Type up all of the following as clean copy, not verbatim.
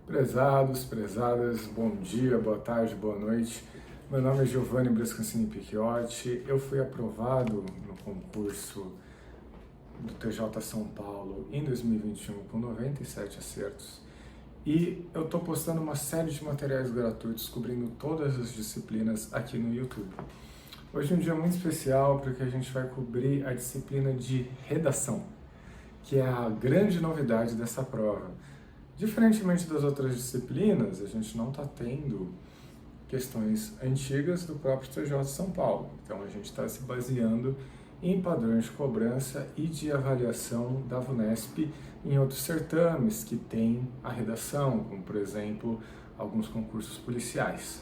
Prezados, prezadas, bom dia, boa tarde, boa noite. Meu nome é Giovanni Brescancini Picchiotti. Eu fui aprovado no concurso do TJ São Paulo em 2021 com 97 acertos. E eu estou postando uma série de materiais gratuitos cobrindo todas as disciplinas aqui no YouTube. Hoje é um dia muito especial porque a gente vai cobrir a disciplina de redação, que é a grande novidade dessa prova. Diferentemente das outras disciplinas, a gente não está tendo questões antigas do próprio TJ São Paulo. Então a gente está se baseando em padrões de cobrança e de avaliação da VUNESP em outros certames que têm a redação, como por exemplo alguns concursos policiais.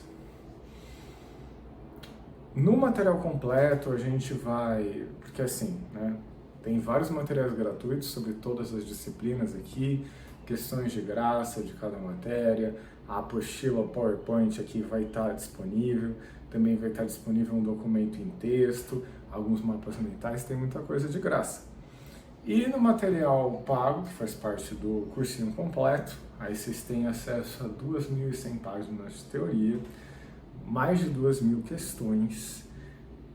No material completo a gente vai, porque assim, né, tem vários materiais gratuitos sobre todas as disciplinas aqui, questões de graça de cada matéria, a apostila PowerPoint aqui vai estar disponível, também vai estar disponível um documento em texto, alguns mapas mentais, tem muita coisa de graça. E no material pago, que faz parte do cursinho completo, aí vocês têm acesso a 2.100 páginas de teoria, mais de 2.000 questões.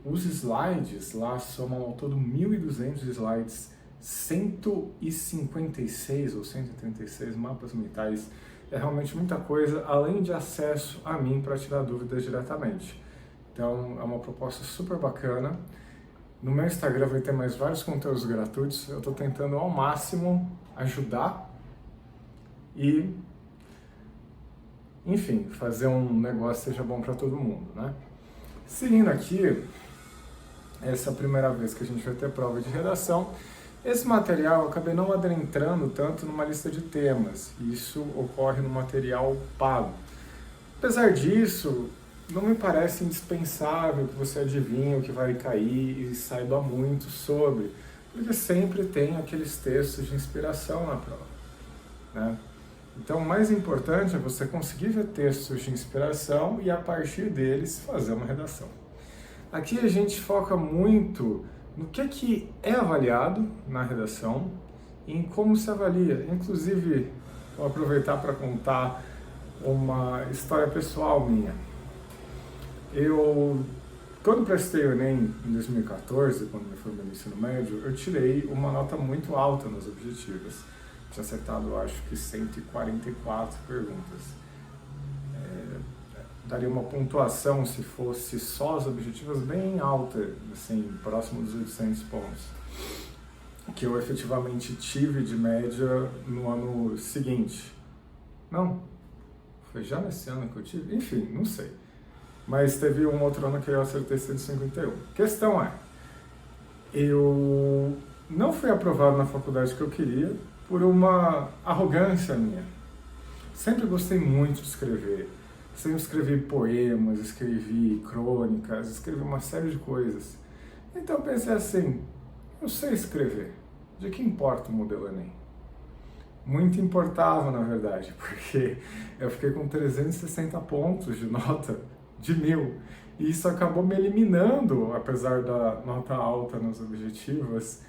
Os slides lá somam ao todo 1.200 slides, 156 ou 136 mapas mentais. É realmente muita coisa, além de acesso a mim para tirar dúvidas diretamente. Então é uma proposta super bacana. No meu Instagram vai ter mais vários conteúdos gratuitos. Eu estou tentando ao máximo ajudar e, enfim, fazer um negócio que seja bom para todo mundo, né? Seguindo aqui, essa é a primeira vez que a gente vai ter prova de redação. Esse material eu acabei não adentrando tanto numa lista de temas. Isso ocorre no material pago. Apesar disso, não me parece indispensável que você adivinhe o que vai cair e saiba muito sobre, porque sempre tem aqueles textos de inspiração na prova, né? Então, o mais importante é você conseguir ver textos de inspiração e, a partir deles, fazer uma redação. Aqui a gente foca muito no que é avaliado na redação e em como se avalia. Inclusive, vou aproveitar para contar uma história pessoal minha. Quando prestei o Enem em 2014, quando me formei no ensino médio, eu tirei uma nota muito alta nas objetivas. Tinha acertado, eu acho que 144 perguntas. Daria uma pontuação, se fosse só as objetivas, bem alta, assim, próximo dos 800 pontos, que eu efetivamente tive de média no ano seguinte. Não, foi já nesse ano que eu tive? Enfim, não sei. Mas teve um outro ano que eu acertei 151. Questão é, eu não fui aprovado na faculdade que eu queria por uma arrogância minha. Sempre gostei muito de escrever. Sempre escrevi poemas, escrevi crônicas, escrevi uma série de coisas. Então eu pensei assim, eu sei escrever, de que importa o modelo Enem? Muito importava, na verdade, porque eu fiquei com 360 pontos de nota de 1.000. E isso acabou me eliminando, apesar da nota alta nas objetivas,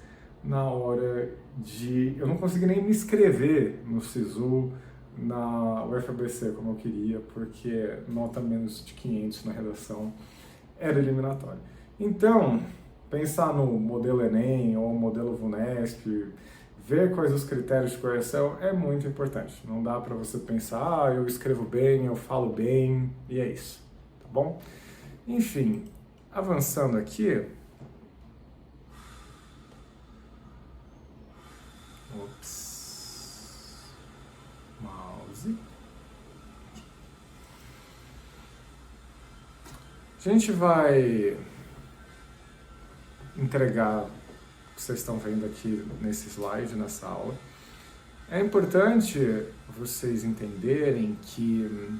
na hora de... Eu não consegui nem me inscrever no SISU, na UFABC como eu queria, porque nota menos de 500 na redação era eliminatória. Então, pensar no modelo Enem ou modelo VUNESP, ver quais os critérios de correção é muito importante. Não dá para você pensar, eu escrevo bem, eu falo bem, e é isso, tá bom? Enfim, avançando aqui... Ops... A gente vai entregar o que vocês estão vendo aqui nesse slide, nessa aula. É importante vocês entenderem que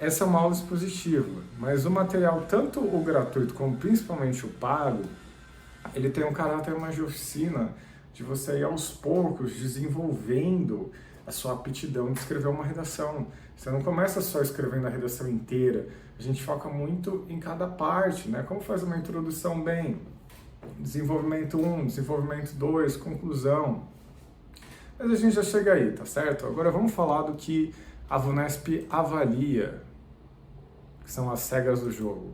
essa é uma aula expositiva, mas o material, tanto o gratuito como principalmente o pago, ele tem um caráter mais de oficina, de você ir aos poucos desenvolvendo a sua aptidão de escrever uma redação. Você não começa só escrevendo a redação inteira, a gente foca muito em cada parte, né? Como fazer uma introdução bem, desenvolvimento 1, desenvolvimento 2, conclusão. Mas a gente já chega aí, tá certo? Agora vamos falar do que a VUNESP avalia, que são as regras do jogo.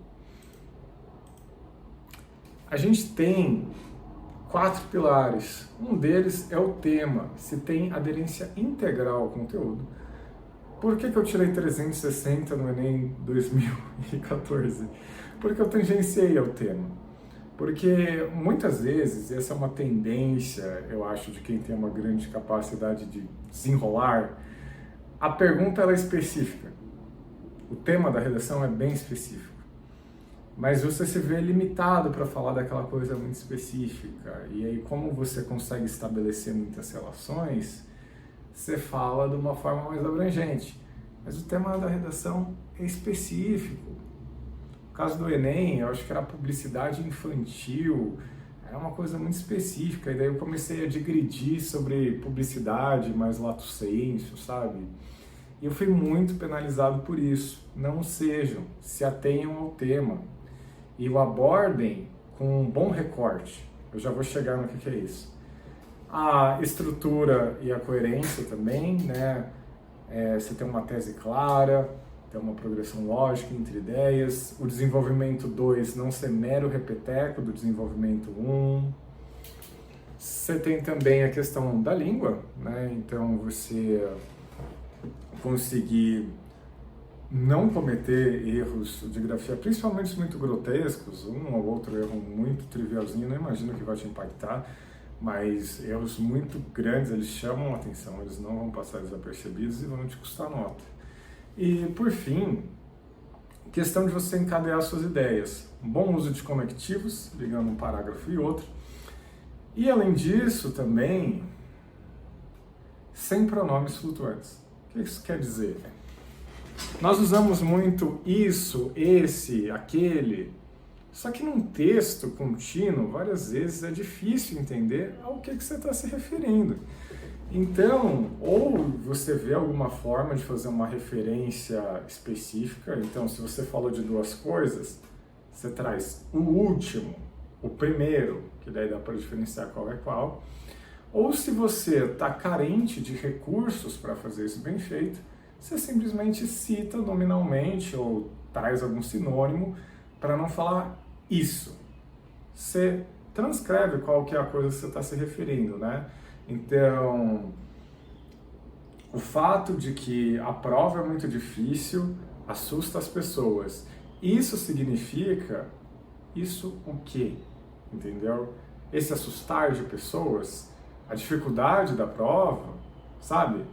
A gente tem 4 pilares. Um deles é o tema, se tem aderência integral ao conteúdo. Por que eu tirei 360 no Enem 2014? Porque eu tangenciei ao tema. Porque muitas vezes, essa é uma tendência, eu acho, de quem tem uma grande capacidade de desenrolar, a pergunta ela é específica. O tema da redação é bem específico. Mas você se vê limitado para falar daquela coisa muito específica. E aí, como você consegue estabelecer muitas relações, você fala de uma forma mais abrangente. Mas o tema da redação é específico. No caso do Enem, eu acho que era publicidade infantil, era uma coisa muito específica. E daí eu comecei a digredir sobre publicidade mais lato sensu, sabe? E eu fui muito penalizado por isso. Não sejam, se atenham ao tema. E o abordem com um bom recorte. Eu já vou chegar no que é isso. A estrutura e a coerência também, né? Você tem uma tese clara, tem uma progressão lógica entre ideias. O desenvolvimento 2 não ser mero repeteco do desenvolvimento 1. Você tem também a questão da língua, né? Então você conseguir não cometer erros de grafia, principalmente muito grotescos, um ou outro erro muito trivialzinho, não imagino que vai te impactar, mas erros muito grandes, eles chamam a atenção, eles não vão passar desapercebidos e vão te custar nota. E, por fim, questão de você encadear suas ideias. Um bom uso de conectivos, ligando um parágrafo e outro. E, além disso, também, sem pronomes flutuantes. O que isso quer dizer? Nós usamos muito isso, esse, aquele, só que num texto contínuo, várias vezes é difícil entender ao que você está se referindo. Então, ou você vê alguma forma de fazer uma referência específica, então se você falou de 2 coisas, você traz o último, o primeiro, que daí dá para diferenciar qual é qual, ou se você está carente de recursos para fazer isso bem feito, você simplesmente cita nominalmente ou traz algum sinônimo para não falar isso. Você transcreve qual que é a coisa que você está se referindo, né? Então, o fato de que a prova é muito difícil assusta as pessoas. Isso significa isso o quê? Entendeu? Esse assustar de pessoas, a dificuldade da prova, sabe?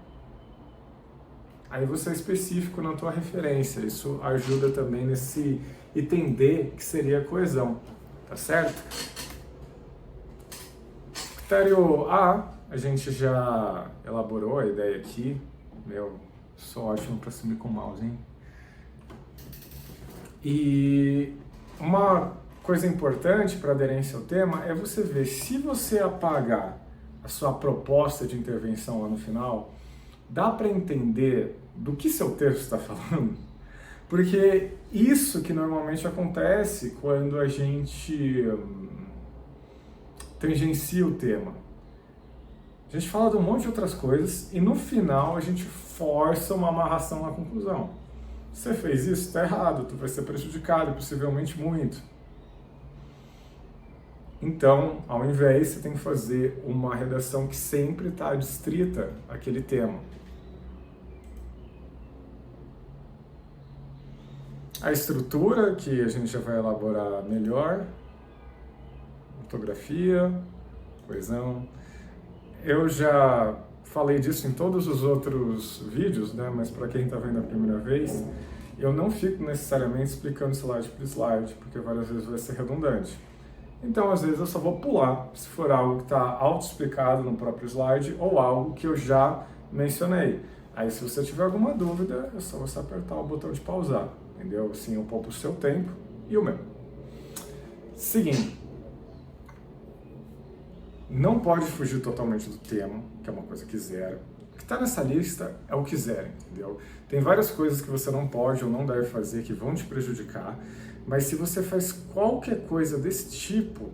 Aí você é específico na tua referência, isso ajuda também nesse entender que seria a coesão, tá certo? Critério A gente já elaborou a ideia aqui, sou ótimo para sumir com o mouse, hein? E uma coisa importante para aderência ao tema é você ver se você apagar a sua proposta de intervenção lá no final, dá para entender do que seu texto está falando? Porque isso que normalmente acontece quando a gente tangencia o tema. A gente fala de um monte de outras coisas e no final a gente força uma amarração na conclusão. Você fez isso, está errado, tu vai ser prejudicado, possivelmente muito. Então, ao invés, você tem que fazer uma redação que sempre está adstrita àquele tema. A estrutura, que a gente já vai elaborar melhor, ortografia, coesão. Eu já falei disso em todos os outros vídeos, né? Mas para quem está vendo a primeira vez, eu não fico necessariamente explicando slide por slide, porque várias vezes vai ser redundante. Então, às vezes, eu só vou pular, se for algo que está auto-explicado no próprio slide ou algo que eu já mencionei. Aí, se você tiver alguma dúvida, é só você apertar o botão de pausar, entendeu? Assim, eu poupo o seu tempo e o meu. Seguindo. Não pode fugir totalmente do tema, que é uma coisa que zera. O que está nessa lista é o que zera, entendeu? Tem várias coisas que você não pode ou não deve fazer que vão te prejudicar, mas se você faz qualquer coisa desse tipo,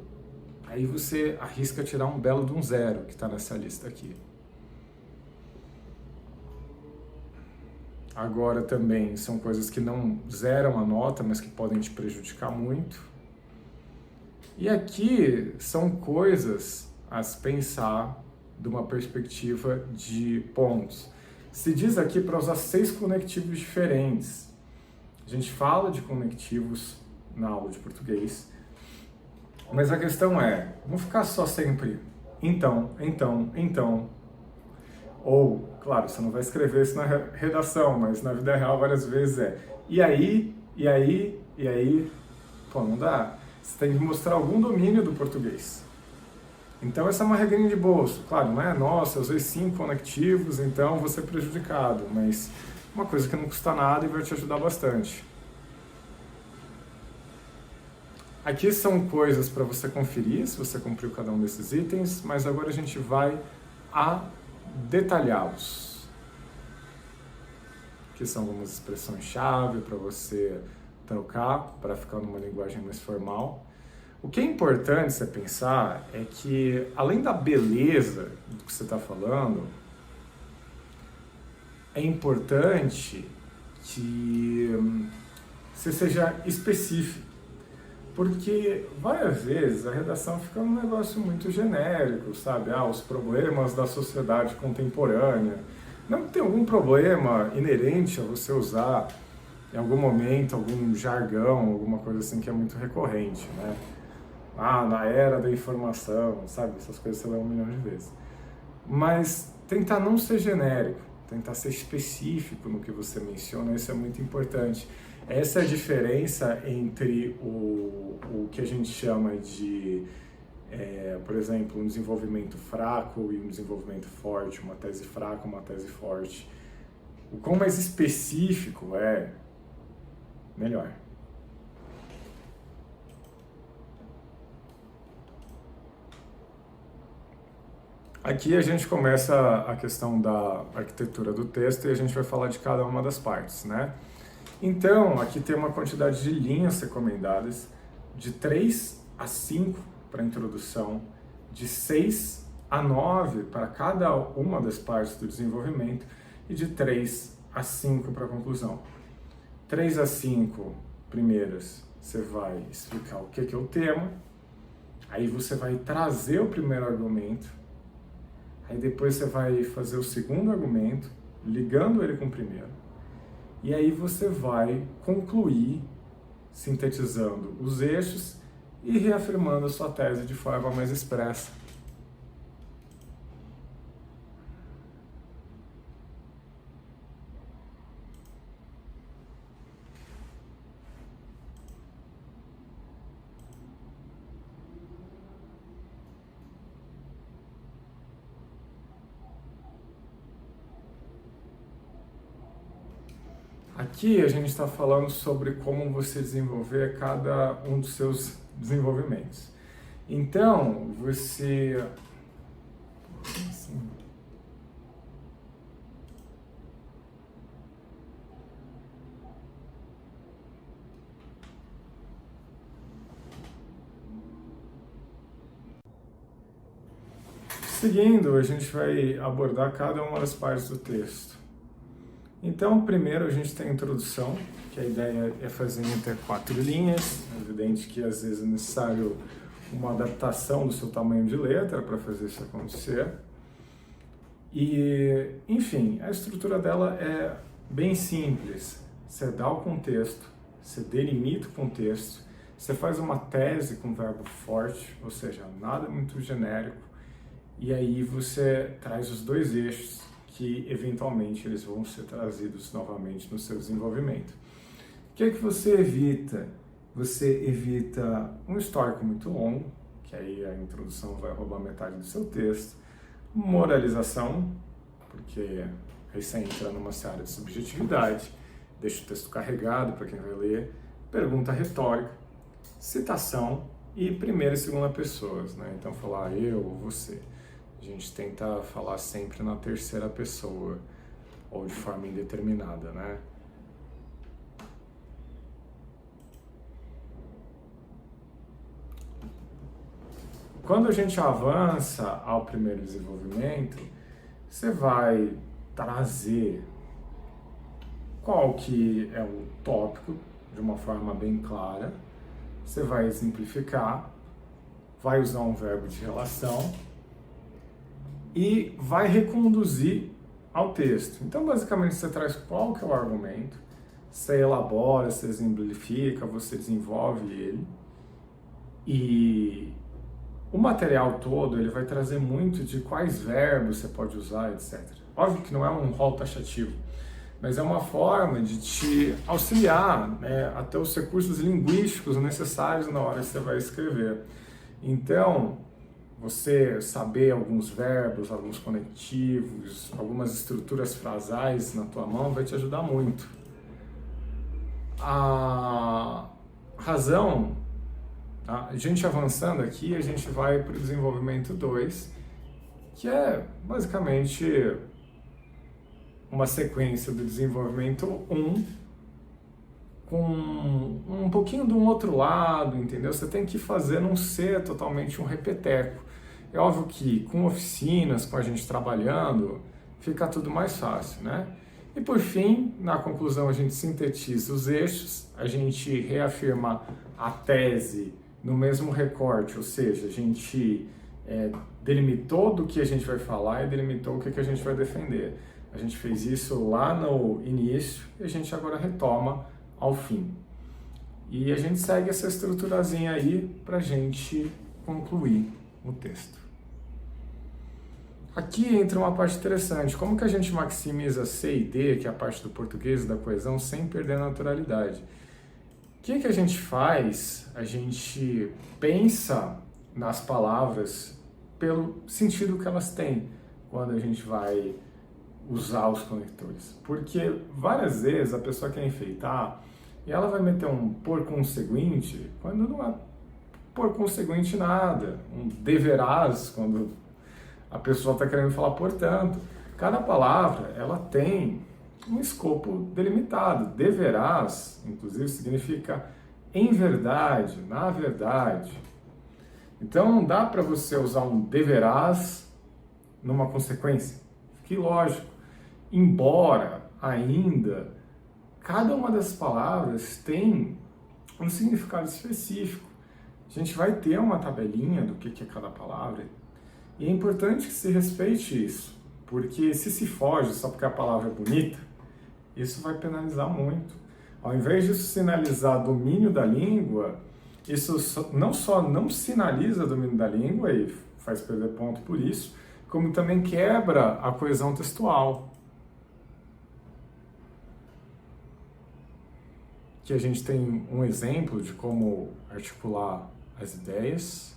aí você arrisca tirar um belo de um zero que está nessa lista aqui. Agora também são coisas que não zeram a nota, mas que podem te prejudicar muito. E aqui são coisas a se pensar de uma perspectiva de pontos. Se diz aqui para usar 6 conectivos diferentes. A gente fala de conectivos na aula de português, mas a questão é, não ficar só sempre então. Ou, claro, você não vai escrever isso na redação, mas na vida real várias vezes é e aí, pô, não dá. Você tem que mostrar algum domínio do português. Então essa é uma regrinha de bolso. Claro, não é, nossa, eu usei 5 conectivos, então vou ser prejudicado, mas uma coisa que não custa nada e vai te ajudar bastante. Aqui são coisas para você conferir, se você cumpriu cada um desses itens, mas agora a gente vai a detalhá-los. Aqui são algumas expressões-chave para você trocar, para ficar numa linguagem mais formal. O que é importante você pensar é que, além da beleza do que você está falando, é importante que você seja específico. Porque várias vezes a redação fica um negócio muito genérico, sabe? Os problemas da sociedade contemporânea. Não tem algum problema inerente a você usar em algum momento algum jargão, alguma coisa assim que é muito recorrente, né? Na era da informação, sabe? Essas coisas você lê 1 milhão de vezes. Mas tentar não ser genérico, tentar ser específico no que você menciona, isso é muito importante. Essa é a diferença entre o que a gente chama de, por exemplo, um desenvolvimento fraco e um desenvolvimento forte, uma tese fraca, uma tese forte. O quão mais específico é, melhor. Aqui a gente começa a questão da arquitetura do texto e a gente vai falar de cada uma das partes, né? Então, aqui tem uma quantidade de linhas recomendadas, de 3 a 5 para a introdução, de 6 a 9 para cada uma das partes do desenvolvimento e de 3 a 5 para a conclusão. 3 a 5 primeiras, você vai explicar o que é o tema, aí você vai trazer o primeiro argumento, aí depois você vai fazer o segundo argumento, ligando ele com o primeiro. E aí você vai concluir sintetizando os eixos e reafirmando a sua tese de forma mais expressa. Aqui a gente está falando sobre como você desenvolver cada um dos seus desenvolvimentos. Então, você... Seguindo, a gente vai abordar cada uma das partes do texto. Então, primeiro a gente tem a introdução, que a ideia é fazer entre 4 linhas. É evidente que às vezes é necessário uma adaptação do seu tamanho de letra para fazer isso acontecer. E, enfim, a estrutura dela é bem simples. Você dá o contexto, você delimita o contexto, você faz uma tese com verbo forte, ou seja, nada muito genérico, e aí você traz os 2 eixos, que eventualmente eles vão ser trazidos novamente no seu desenvolvimento. O que é que você evita? Você evita um histórico muito longo, que aí a introdução vai roubar metade do seu texto, moralização, porque aí você entra numa seara de subjetividade, deixa o texto carregado para quem vai ler, pergunta retórica, citação e primeira e segunda pessoas, né? Então falar eu ou você. A gente tenta falar sempre na terceira pessoa, ou de forma indeterminada, né? Quando a gente avança ao primeiro desenvolvimento, você vai trazer qual que é o tópico, de uma forma bem clara. Você vai exemplificar, vai usar um verbo de relação e vai reconduzir ao texto. Então, basicamente, você traz qual que é o argumento, você elabora, você exemplifica, você desenvolve ele, e o material todo ele vai trazer muito de quais verbos você pode usar, etc. Óbvio que não é um rol taxativo, mas é uma forma de te auxiliar, né, até os recursos linguísticos necessários na hora que você vai escrever. Então, você saber alguns verbos, alguns conectivos, algumas estruturas frasais na tua mão vai te ajudar muito. A razão, a gente avançando aqui, a gente vai para o desenvolvimento 2, que é basicamente uma sequência do desenvolvimento 1 com um pouquinho de um outro lado, entendeu? Você tem que fazer não ser totalmente um repeteco. É óbvio que com oficinas, com a gente trabalhando, fica tudo mais fácil, né? E por fim, na conclusão, a gente sintetiza os eixos, a gente reafirma a tese no mesmo recorte, ou seja, a gente delimitou do que a gente vai falar e delimitou o que a gente vai defender. A gente fez isso lá no início e a gente agora retoma ao fim. E a gente segue essa estruturazinha aí para a gente concluir o texto. Aqui entra uma parte interessante, como que a gente maximiza C e D, que é a parte do português e da coesão, sem perder a naturalidade? O que a gente faz? A gente pensa nas palavras pelo sentido que elas têm quando a gente vai usar os conectores. Porque várias vezes a pessoa quer enfeitar e ela vai meter um por conseguinte quando não é por conseguinte nada, um deverás quando a pessoa está querendo falar portanto. Cada palavra ela tem um escopo delimitado. Deverás, inclusive, significa em verdade, na verdade. Então não dá para você usar um deverás numa consequência. Que lógico. Embora, ainda, cada uma das palavras tem um significado específico. A gente vai ter uma tabelinha do que é cada palavra. E é importante que se respeite isso. Porque se foge só porque a palavra é bonita, isso vai penalizar muito. Ao invés disso sinalizar domínio da língua, isso não só não sinaliza domínio da língua e faz perder ponto por isso, como também quebra a coesão textual. Aqui a gente tem um exemplo de como articular as ideias.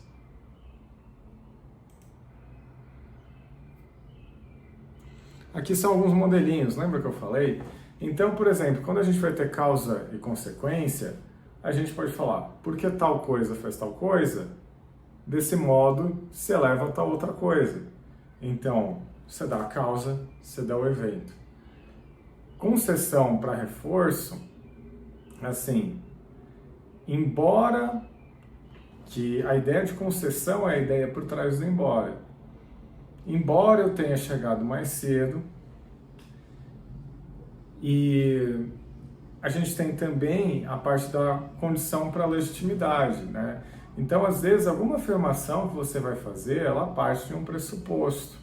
Aqui são alguns modelinhos, lembra que eu falei? Então, por exemplo, quando a gente vai ter causa e consequência, a gente pode falar, porque tal coisa faz tal coisa, desse modo se eleva a tal outra coisa. Então, você dá a causa, você dá o evento. Concessão para reforço, assim, embora que a ideia de concessão é a ideia por trás do embora. Embora eu tenha chegado mais cedo, e a gente tem também a parte da condição para legitimidade, né? Então, às vezes, alguma afirmação que você vai fazer, ela parte de um pressuposto.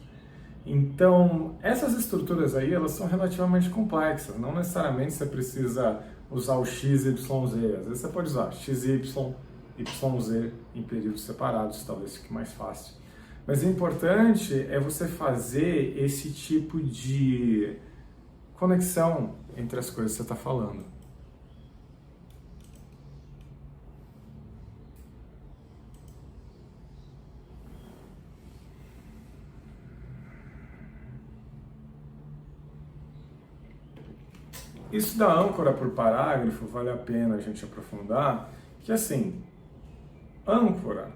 Então, essas estruturas aí, elas são relativamente complexas. Não necessariamente você precisa usar o x, y, z. Às vezes você pode usar x, y, z em períodos separados, talvez fique mais fácil. Mas o importante é você fazer esse tipo de conexão entre as coisas que você está falando. Isso da âncora por parágrafo vale a pena a gente aprofundar, que assim, âncora,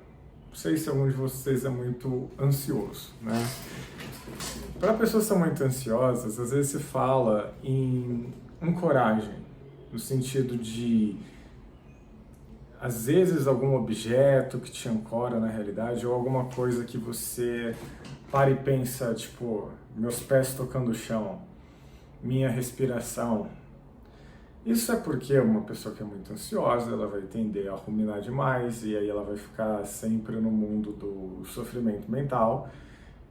não sei se algum de vocês é muito ansioso, né? Para pessoas que são muito ansiosas, às vezes se fala em ancoragem, no sentido de, às vezes, algum objeto que te ancora na realidade, ou alguma coisa que você para e pensa, tipo, meus pés tocando o chão, minha respiração, Isso é porque uma pessoa que é muito ansiosa, ela vai tender a ruminar demais e aí ela vai ficar sempre no mundo do sofrimento mental,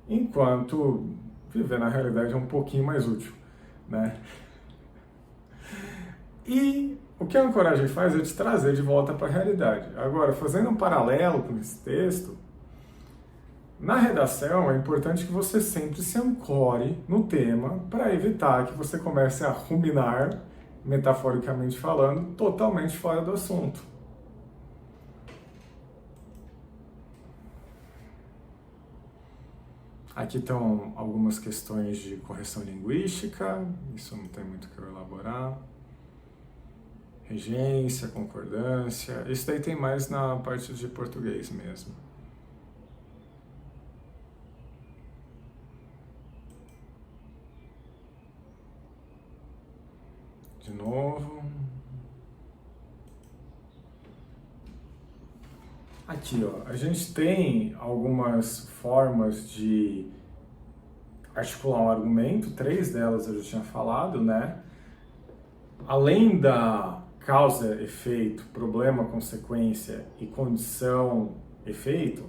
enquanto viver na realidade é um pouquinho mais útil, né? E o que a ancoragem faz é te trazer de volta para a realidade. Agora, fazendo um paralelo com esse texto, na redação é importante que você sempre se ancore no tema para evitar que você comece a ruminar, metaforicamente falando, totalmente fora do assunto. Aqui estão algumas questões de correção linguística, isso não tem muito o que eu elaborar. Regência, concordância, isso daí tem mais na parte de português mesmo. De novo. Aqui, ó, a gente tem algumas formas de articular um argumento, 3 delas eu já tinha falado, né? Além da causa, efeito, problema, consequência e condição, efeito,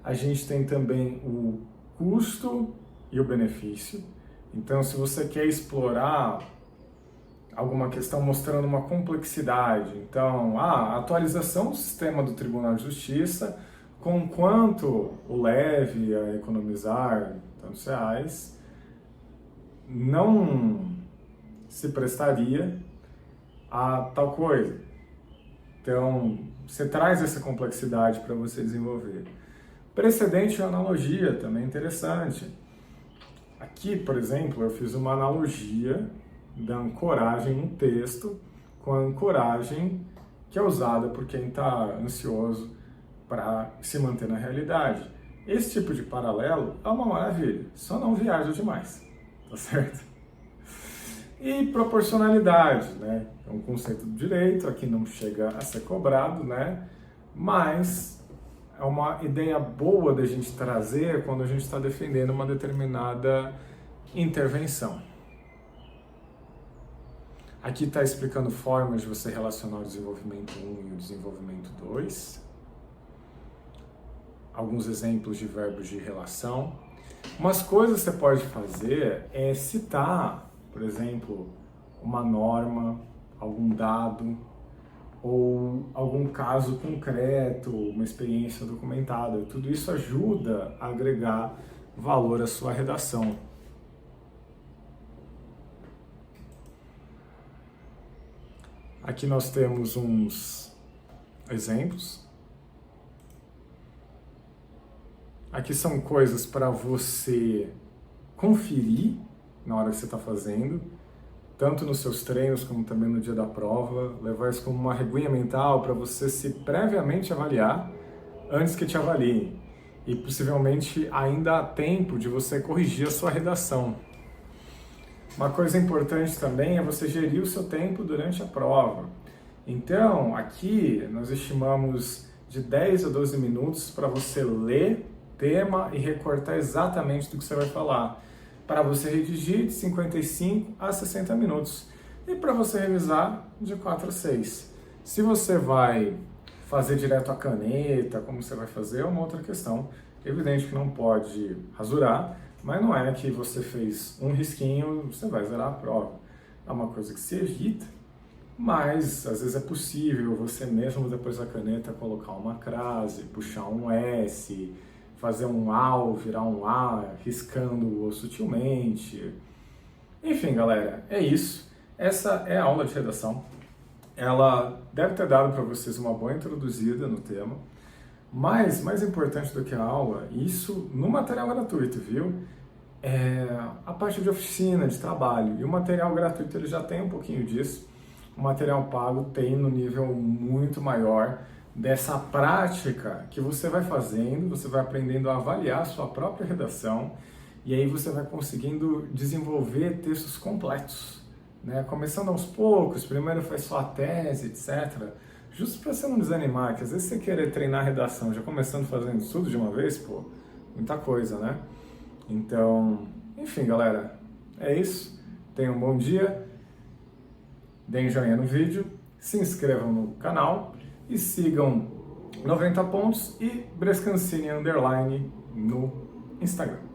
a gente tem também o custo e o benefício. Então, se você quer explorar alguma questão mostrando uma complexidade, então, a atualização do sistema do Tribunal de Justiça, com quanto o leve a economizar tantos reais, não se prestaria a tal coisa. Então, você traz essa complexidade para você desenvolver. Precedente e analogia também é interessante. Aqui, por exemplo, eu fiz uma analogia da ancoragem no texto com a ancoragem que é usada por quem está ansioso para se manter na realidade. Esse tipo de paralelo é uma maravilha, só não viaja demais, tá certo? E proporcionalidade, né? É um conceito do direito, aqui não chega a ser cobrado, né? Mas é uma ideia boa da gente trazer quando a gente está defendendo uma determinada intervenção. Aqui está explicando formas de você relacionar o desenvolvimento 1 e o desenvolvimento 2. Alguns exemplos de verbos de relação. Umas coisas que você pode fazer é citar, por exemplo, uma norma, algum dado, ou algum caso concreto, uma experiência documentada. Tudo isso ajuda a agregar valor à sua redação. Aqui nós temos uns exemplos. Aqui são coisas para você conferir na hora que você está fazendo, tanto nos seus treinos como também no dia da prova, levar isso como uma reguinha mental para você se previamente avaliar antes que te avaliem. E possivelmente ainda há tempo de você corrigir a sua redação. Uma coisa importante também é você gerir o seu tempo durante a prova. Então, aqui nós estimamos de 10 a 12 minutos para você ler tema e recortar exatamente do que você vai falar. Para você redigir, de 55 a 60 minutos. E para você revisar, de 4 a 6. Se você vai fazer direto a caneta, como você vai fazer, é uma outra questão. Evidente que não pode rasurar, mas não é que você fez um risquinho, você vai zerar a prova. É uma coisa que se evita, mas às vezes é possível você mesmo depois da caneta colocar uma crase, puxar um S, fazer um AU, virar um A, riscando sutilmente. Enfim, galera, é isso. Essa é a aula de redação. Ela deve ter dado para vocês uma boa introduzida no tema. Mas, mais importante do que a aula, isso no material gratuito, viu? É a parte de oficina, de trabalho. E o material gratuito ele já tem um pouquinho disso. O material pago tem no nível muito maior dessa prática que você vai fazendo, você vai aprendendo a avaliar a sua própria redação e aí você vai conseguindo desenvolver textos completos, né? Começando aos poucos, primeiro faz só a tese, etc. Justo para você não desanimar, que às vezes você querer treinar a redação já começando fazendo tudo de uma vez, pô, muita coisa, né? Então, enfim, galera, é isso. Tenham um bom dia. deem joinha no vídeo, se inscrevam no canal e sigam 90 Pontos e Brescancini Underline no Instagram.